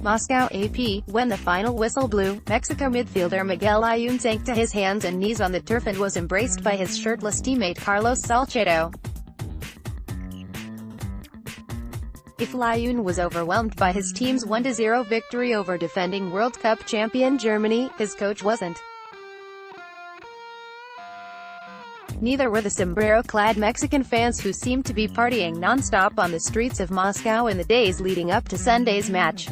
Moscow AP, when the final whistle blew, Mexico midfielder Miguel Layun sank to his hands and knees on the turf and was embraced by his shirtless teammate Carlos Salcedo. If Layun was overwhelmed by his team's 1-0 victory over defending World Cup champion Germany, his coach wasn't. Neither were the sombrero-clad Mexican fans who seemed to be partying non-stop on the streets of Moscow in the days leading up to Sunday's match.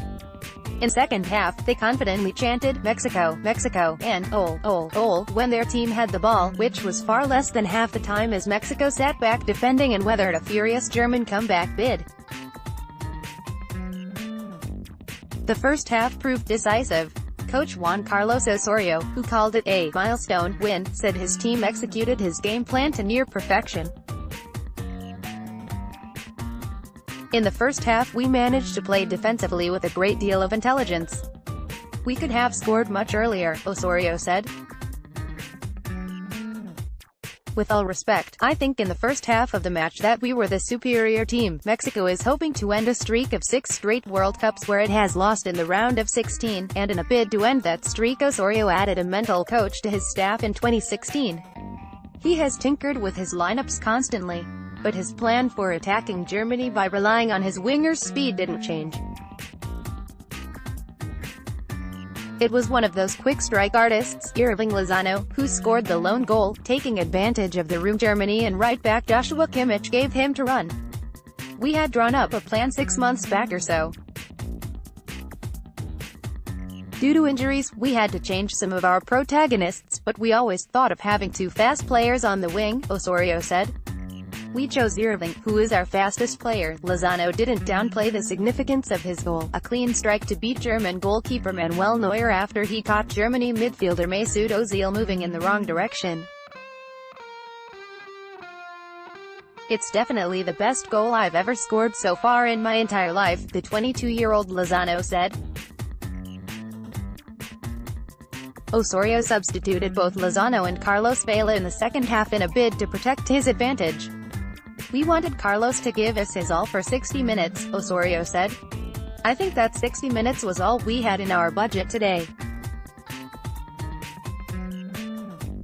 In second half, they confidently chanted, "Mexico, Mexico," and "Ol, when their team had the ball, which was far less than half the time as Mexico sat back defending and weathered a furious German comeback bid. The first half proved decisive. Coach Juan Carlos Osorio, who called it a milestone win, said his team executed his game plan to near perfection. In the first half we managed to play defensively with a great deal of intelligence. We could have scored much earlier, Osorio said. With all respect, I think in the first half of the match that we were the superior team. Mexico is hoping to end a streak of 6 straight World Cups where it has lost in the round of 16, and in a bid to end that streak Osorio added a mental coach to his staff in 2016. He has tinkered with his lineups constantly, but his plan for attacking Germany by relying on his wingers' speed didn't change. It was one of those quick strike artists, Irving Lozano, who scored the lone goal, taking advantage of the room Germany and right back Joshua Kimmich gave him to run. We had drawn up a plan 6 months back or so. Due to injuries, we had to change some of our protagonists, but we always thought of having 2 fast players on the wing, Osorio said. We chose Irving, who is our fastest player. Lozano didn't downplay the significance of his goal, a clean strike to beat German goalkeeper Manuel Neuer after he caught Germany midfielder Mesut Ozil moving in the wrong direction. It's definitely the best goal I've ever scored so far in my entire life, the 22-year-old Lozano said. Osorio substituted both Lozano and Carlos Vela in the second half in a bid to protect his advantage. We wanted Carlos to give us his all for 60 minutes, Osorio said. I think that 60 minutes was all we had in our budget today.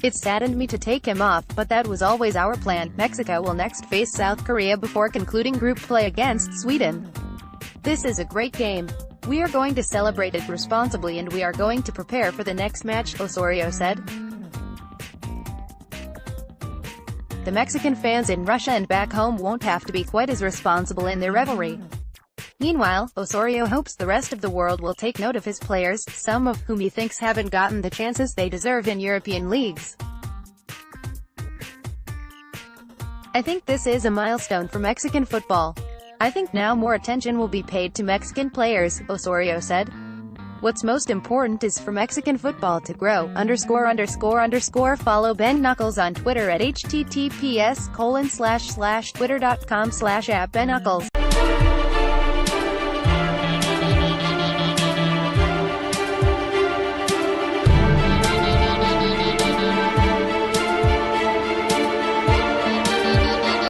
It saddened me to take him off, but that was always our plan. Mexico will next face South Korea before concluding group play against Sweden. This is a great game. We are going to celebrate it responsibly and we are going to prepare for the next match, Osorio said. The Mexican fans in Russia and back home won't have to be quite as responsible in their revelry. Meanwhile, Osorio hopes the rest of the world will take note of his players, some of whom he thinks haven't gotten the chances they deserve in European leagues. I think this is a milestone for Mexican football. I think now more attention will be paid to Mexican players, Osorio said. What's most important is for Mexican football to grow, ____. Follow Ben Knuckles on Twitter at https://twitter.com/@BenKnuckles.